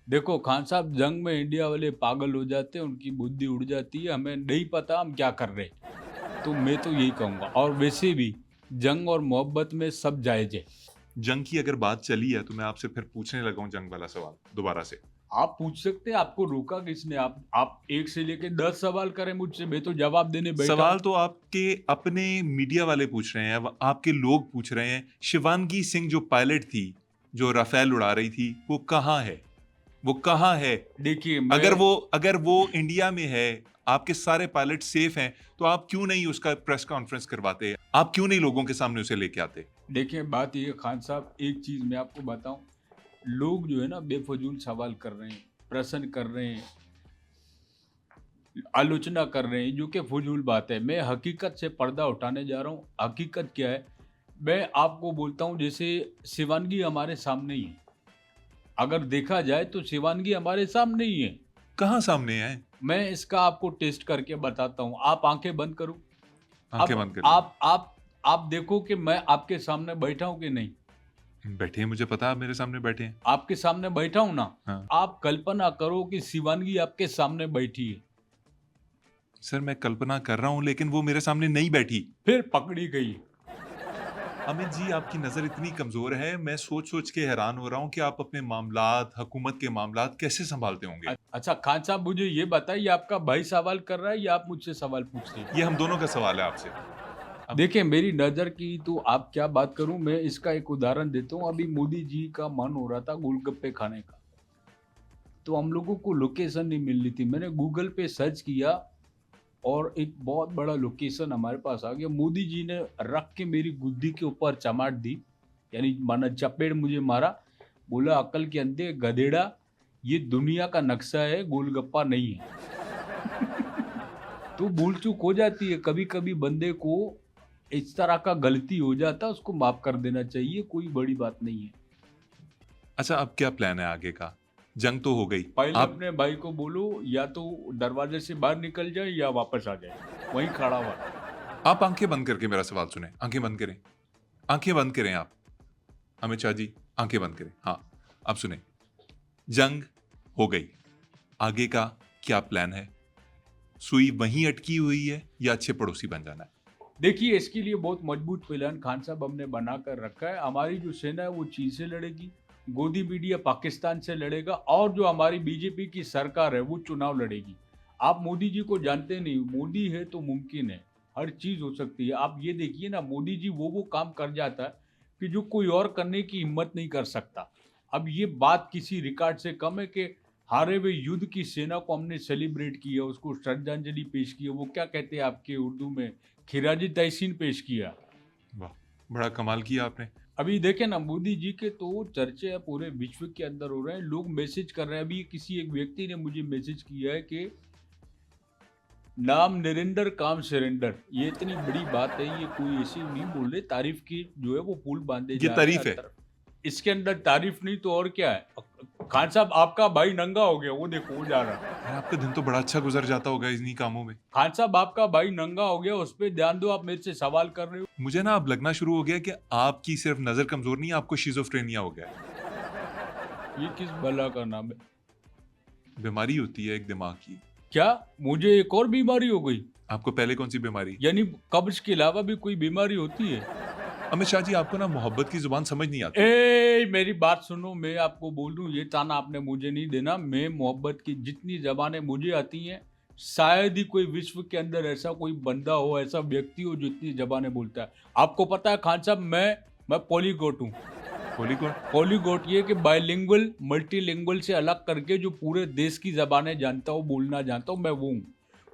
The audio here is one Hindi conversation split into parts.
देखो खान साहब, जंग में इंडिया वाले पागल हो जाते हैं, उनकी बुद्धि उड़ जाती है, हमें नहीं पता हम क्या कर रहे हैं। तो मैं तो यही कहूँगा, और वैसे भी जंग और मोहब्बत में सब जायज़ है। जंग की अगर बात चली है तो मैं आपसे फिर पूछने लगा हूँ जंग वाला सवाल दोबारा से। आप पूछ सकते हैं, आपको रोका किसने? आप 1 से लेके 10 सवाल करें मुझसे, मैं तो जवाब देने बैठा सवाल हूँ। तो आपके अपने मीडिया वाले पूछ रहे हैं, आपके लोग पूछ रहे हैं। शिवांगी सिंह जो पायलट थी, जो राफेल उड़ा रही थी, वो कहाँ है? वो कहाँ है? देखिए अगर मैं वो अगर वो इंडिया में है, आपके सारे पायलट सेफ हैं, तो आप क्यों नहीं उसका प्रेस कॉन्फ्रेंस करवाते? आप क्यों नहीं लोगों के सामने उसे लेके आते? देखिए बात ये है खान साहब, एक चीज़ मैं आपको बताऊँ, लोग जो है ना बेफजूल सवाल कर रहे हैं, प्रश्न कर रहे हैं, आलोचना कर रहे हैं, जो कि फ़ुज़ूल बात है। मैं हकीकत से पर्दा उठाने जा रहा हूँ। हकीकत क्या है? मैं आपको बोलता हूँ, जैसे शिवानगी हमारे सामने ही है। अगर देखा जाए तो शिवानगी हमारे सामने ही है। कहाँ सामने है? मैं इसका आपको टेस्ट करके बताता हूँ। आप आँखें बंद करो। आंखें अब बंद कर ली। आप देखो कि मैं आपके सामने बैठा हूँ कि नहीं? बैठे हैं, मुझे पता है आप मेरे सामने बैठे हैं। आपके सामने बैठा हूँ ना? हाँ। आप कल्पना करो कि शिवानगी आपके सामने बैठी है, सर मैं कल्पना कर रहा हूँ लेकिन वो मेरे सामने नहीं बैठी। फिर पकड़ी गई। अमित जी, आपकी नज़र इतनी कमज़ोर है, मैं सोच-सोच के हैरान हो रहा हूँ कि आप अपने मामलात, हुकूमत के मामलात कैसे सँभालते होंगे? अच्छा खान साहब, मुझे ये बताइए, आपका भाई सवाल कर रहा है या आप मुझसे सवाल पूछ रहे हैं? ये हम दोनों का सवाल है आपसे। अब देखिए मेरी नज़र की तो आप क्या बात करूँ, मैं इसका एक उदाहरण देता हूँ। अभी मोदी जी का मन हो रहा था गोलगप्पे खाने का, तो हम लोगों को लोकेशन नहीं मिल रही थी। मैंने गूगल पे सर्च किया और एक बहुत बड़ा लोकेशन हमारे पास आ गया। मोदी जी ने रख के मेरी गुद्दी के ऊपर चमाट दी, यानी माना चपेट मुझे मारा। बोला, अक्ल के अंधे गधेड़ा, ये दुनिया का नक्शा है, गोलगप्पा नहीं है। तो भूल चूक हो जाती है, कभी कभी बंदे को इस तरह का गलती हो जाता है, उसको माफ कर देना चाहिए, कोई बड़ी बात नहीं है। अच्छा, अब क्या प्लान है आगे का? जंग तो हो गई। पहले आप अपने भाई को बोलो, या तो दरवाजे से बाहर निकल जाए या वापस आ जाए, वहीं खड़ा हुआ है। आप आँखें बंद करके मेरा सवाल सुनें। आँखें बंद करें। आँखें बंद करें आप। अमित शाह जी, आँखें बंद करें। हाँ, अब सुनें। जंग हो गई। आगे का क्या प्लान है? सुई वहीं अटकी हुई है या अच्छे पड़ोसी बन जाना है? देखिए इसके लिए बहुत मजबूत प्लान खान साहब हमने बना कर रखा है। हमारी जो सेना है वो चीन से लड़ेगी, गोदी मीडिया पाकिस्तान से लड़ेगा, और जो हमारी बीजेपी की सरकार है वो चुनाव लड़ेगी। आप मोदी जी को जानते नहीं, मोदी है तो मुमकिन है, हर चीज़ हो सकती है। आप ये देखिए ना, मोदी जी वो काम कर जाता है कि जो कोई और करने की हिम्मत नहीं कर सकता। अब ये बात किसी रिकॉर्ड से कम है कि हारे हुए युद्ध की सेना को हमने सेलिब्रेट किया, उसको श्रद्धांजलि पेश की है। वो क्या कहते हैं आपके उर्दू में, खिराजी तहसीन पेश किया। वाह! बड़ा कमाल किया आपने। अभी देखें ना, मोदी जी के तो चर्चे पूरे विश्व के अंदर हो रहे हैं, लोग मैसेज कर रहे हैं। अभी किसी एक व्यक्ति ने मुझे मैसेज किया है कि नाम नरेंद्र काम सरेंडर। ये इतनी बड़ी बात है, ये कोई ऐसी नहीं बोल रहे, तारीफ की जो है वो पुल बांधे ये जा रहे हैं तारीफ हर है। तरफ। इसके अंदर तारीफ नहीं तो और क्या है? खान साहब, आपका भाई नंगा हो गया, वो देखो वो जा रहा है। यार आपका दिन तो बड़ा अच्छा गुज़र जाता होगा इन्हीं कामों में। खान साहब, आपका भाई नंगा हो गया, उस पे ध्यान दो, आप मेरे से सवाल कर रहे हो। मुझे ना अब लगना शुरू हो गया कि आपकी सिर्फ़ नज़र कमज़ोर नहीं है, आपको शिज़ोफ्रेनिया हो गया है। ये किस बला का नाम है? बीमारी होती है एक दिमाग की। क्या मुझे एक और बीमारी हो गई? आपको पहले कौन-सी बीमारी? यानी कब्ज के अलावा भी कोई बीमारी होती है? अमित शाह जी, आपको ना मोहब्बत की ज़ुबान समझ नहीं आती। मेरी बात सुनो, मैं आपको बोल दूं, ये ताना आपने मुझे नहीं देना। मैं मोहब्बत की जितनी जबानें मुझे आती हैं, शायद ही कोई विश्व के अंदर ऐसा कोई बंदा हो, ऐसा व्यक्ति हो जो इतनी जबानें बोलता है। आपको पता है खान साहब, मैं पॉलीगॉट हूँ। पॉलीगॉट? पॉलीगॉट ये कि बाइलिंगुअल मल्टीलिंगुअल से अलग करके जो पूरे देश की ज़बानें जानता हूँ, बोलना जानता हूँ, मैं वो हूँ।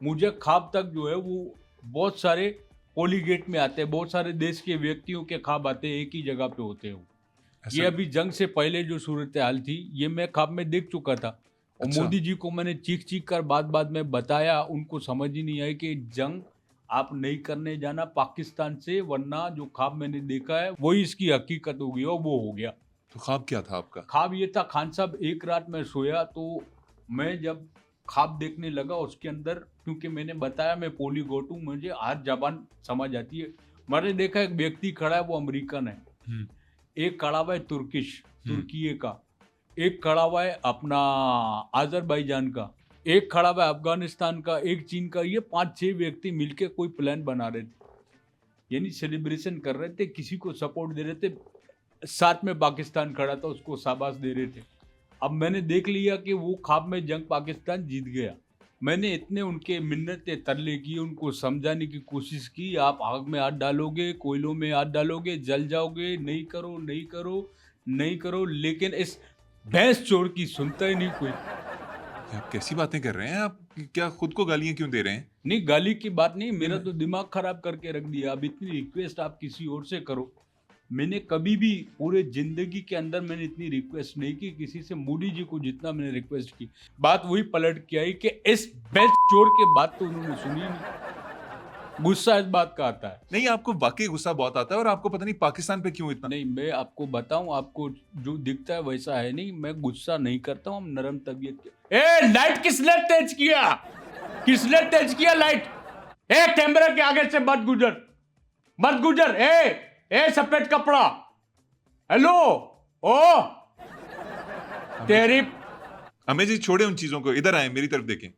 मुझे ख्वाब तक जो है वो बहुत सारे पॉलीगेट में आते हैं, बहुत सारे देश के व्यक्तियों के ख्वाब आते हैं, एक ही जगह पे होते हो। ये ऐसा अभी जंग से पहले जो सूरत-ए-हाल थी, ये मैं ख्वाब में देख चुका था, और अच्छा, मोदी जी को मैंने चीख-चीख कर बात-बात में बताया, उनको समझ ही नहीं आई कि जंग आप नहीं करने जाना पाकिस्तान से, वरना जो ख्वाब मैंने देखा है, वही इसकी हकीकत हो गई और वो हो गया। तो ख्वाब क्या था आपका? ख्वाब ये था खान साहब, एक रात मैं सोया तो मैं जब ख्वाब देखने लगा उसके अंदर, क्योंकि मैंने बताया मैं पॉलीगॉट हूँ, मुझे हर ज़बान समझ आती है। मैंने देखा एक व्यक्ति खड़ा है, वो अमेरिकन है, हुँ, एक खड़ा हुआ है तुर्किश, हुँ, तुर्किये का, एक खड़ा हुआ है अपना अज़रबैजान का, एक खड़ा हुआ है अफ़गानिस्तान का, एक चीन का, ये 5-6 व्यक्ति मिलके कोई प्लान बना रहे थे। यानी सेलिब्रेशन कर रहे थे, किसी को सपोर्ट दे रहे थे, साथ में पाकिस्तान खड़ा था, उसको शाबाश दे रहे थे। अब मैंने देख लिया कि वो ख्वाब में जंग पाकिस्तान जीत गया। मैंने इतने उनके मिन्नतें तरले किए, उनको समझाने की कोशिश की, आप आग में हाथ डालोगे, कोयलों में हाथ डालोगे, जल जाओगे, नहीं करो, नहीं करो, नहीं करो, लेकिन इस भैंस चोर की सुनता ही नहीं कोई। ये आप कैसी बातें कर रहे हैं? आप क्या खुद को गालियाँ क्यों दे रहे हैं? नहीं, गाली की बात नहीं, मेरा मैं- तो दिमाग खराब करके रख दिया। अब इतनी रिक्वेस्ट आप किसी और से करो। मैंने कभी भी पूरे ज़िंदगी के अंदर मैंने इतनी रिक्वेस्ट नहीं की किसी से, मोदी जी को जितना मैंने रिक्वेस्ट की। बात वही पलट के आई कि इस बेस्ट चोर के बात तो उन्होंने सुनी ही नहीं। गुस्सा इस बात का आता है। नहीं, आपको वाक़ई गुस्सा बहुत आता है और आपको पता नहीं पाकिस्तान पे क्यों इतना। नहीं, मैं आपको बताऊँ, आपको जो दिखता है वैसा है नहीं, मैं गुस्सा नहीं करता हूँ, हम नरम तबीयत के। लाइट किसने तेज किया? किसने तेज किया लाइट? कैमरा के आगे से मत गुजर, मत गुजर। सफेद कपड़ा, हेलो, ओ तेरी। अमेय जी छोड़े उन चीज़ों को, इधर आएँ, मेरी तरफ देखें।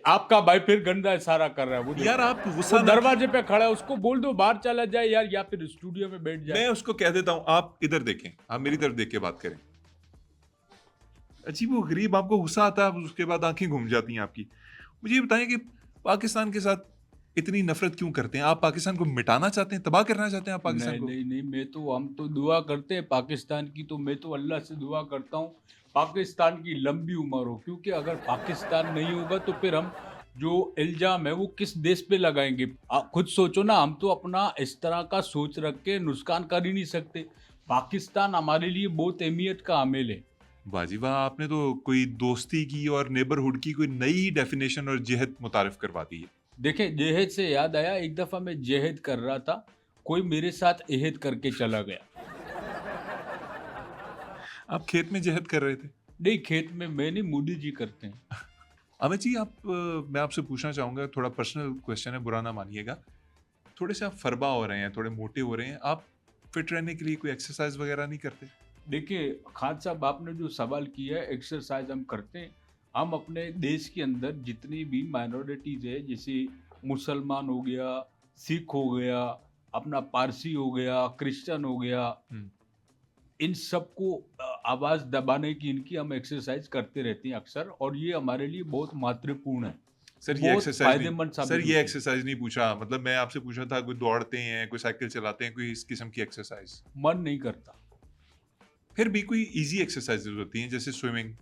आपका भाई फिर गंदा इशारा कर रहा है, वो देखो। यार आप वो गुस्सा ना, दरवाजे पे खड़ा है, उसको बोल दो बाहर चला जाए यार, या फिर स्टूडियो में बैठ जाए। मैं उसको कह देता हूँ, आप इधर देखें, आप मेरी तरफ देख के बात करें। अजीब व गरीब, आपको गुस्सा आता है, उसके बाद आंखें घूम जाती हैं आपकी। मुझे ये बताएं कि पाकिस्तान के साथ इतनी नफरत क्यों करते हैं? आप पाकिस्तान को मिटाना चाहते हैं, तबाह करना चाहते हैं आप पाकिस्तान नहीं को? नहीं नहीं, हम तो दुआ करते हैं पाकिस्तान की, तो मैं तो अल्लाह से दुआ करता हूँ पाकिस्तान की लंबी उम्र हो, क्योंकि अगर पाकिस्तान नहीं होगा तो फिर हम जो इल्जाम है वो किस देश पे लगाएंगे? आप खुद सोचो ना, हम तो अपना इस तरह का सोच रख के नुकसान कर ही नहीं सकते। पाकिस्तान हमारे लिए बहुत अहमियत का हामिल है। वाह जी वाह, आपने तो कोई दोस्ती की और नेबरहुड की कोई नई डेफिनेशन और जिहद मुतारिफ करवा दी है। देखें, जेहद से याद आया, एक दफ़ा मैं जेहद कर रहा था, कोई मेरे साथ एहद करके चला गया। आप खेत में जिहद कर रहे थे? नहीं, खेत में मैं नहीं, मोदी जी करते हैं। अमित जी, मैं आपसे पूछना चाहूँगा, थोड़ा पर्सनल क्वेश्चन है, बुरा ना मानिएगा। थोड़े से आप फरबा हो रहे हैं, थोड़े मोटे हो रहे हैं, आप फिट रहने के लिए कोई एक्सरसाइज वगैरह नहीं करते? देखिए खान साहब, आपने जो सवाल किया है, एक्सरसाइज हम करते हैं। हम अपने देश के अंदर जितनी भी माइनॉरिटीज़ है, जैसे मुसलमान हो गया, सिख हो गया, अपना पारसी हो गया, क्रिश्चियन हो गया, हम्म। इन सबको आवाज़ दबाने की इनकी हम एक्सरसाइज करते रहते हैं अक्सर, और ये हमारे लिए बहुत महत्वपूर्ण है, सर ये बहुत एक्सरसाइज नहीं, फायदेमंद सर साबित ये होती है। एक्सरसाइज नहीं पूछा, मतलब मैं आपसे पूछा था कोई दौड़ते हैं, कोई साइकिल चलाते हैं, कोई इस किस्म की एक्सरसाइज? मन नहीं करता। फिर भी कोई इजी एक्सरसाइजेज होती हैं जैसे स्विमिंग।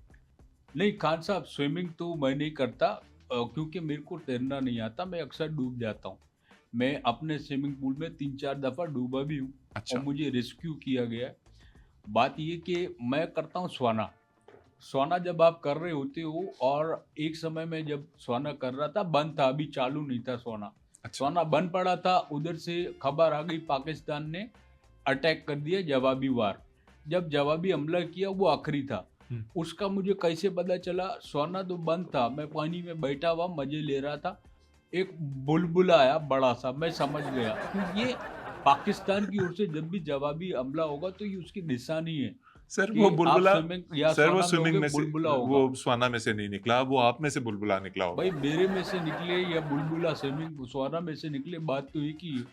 नहीं खान साहब, स्विमिंग तो मैं नहीं करता, क्योंकि मेरे को तैरना नहीं आता, मैं अक्सर डूब जाता हूँ। मैं अपने स्विमिंग पूल में 3-4 दफ़ा डूबा भी हूँ अच्छा। और मुझे रेस्क्यू किया गया है। बात ये कि मैं करता हूँ स्वाना। स्वाना जब आप कर रहे होते हो, और एक समय में जब स्वाना कर रहा था, बंद था, अभी चालू नहीं था स्वाना। अच्छा। स्वाना बंद पड़ा था, उधर से खबर आ गई पाकिस्तान ने अटैक कर दिया, जवाबी वार। जब जवाबी हमला किया, वो आखिरी था। उसका मुझे कैसे पता चला? सोना तो बंद था, मैं पानी में बैठा हुआ मजे ले रहा था, एक बुलबुला आया बड़ा सा, मैं समझ गया कि ये पाकिस्तान की ओर से जब भी जवाबी हमला होगा तो ये उसकी निशानी है सर कि वो आप बुलबुला, स्विमिंग या सर वो स्वाना में स्विमिंग होगे, में से, बुलबुला होगा। वो स्वाना में से नहीं निकला, वो आप में से बुलबुला निकला होगा। भाई मेरे में से निकले या बुलबुला स्विमिंग स्वाना में से निकले, बात तो एक ही है।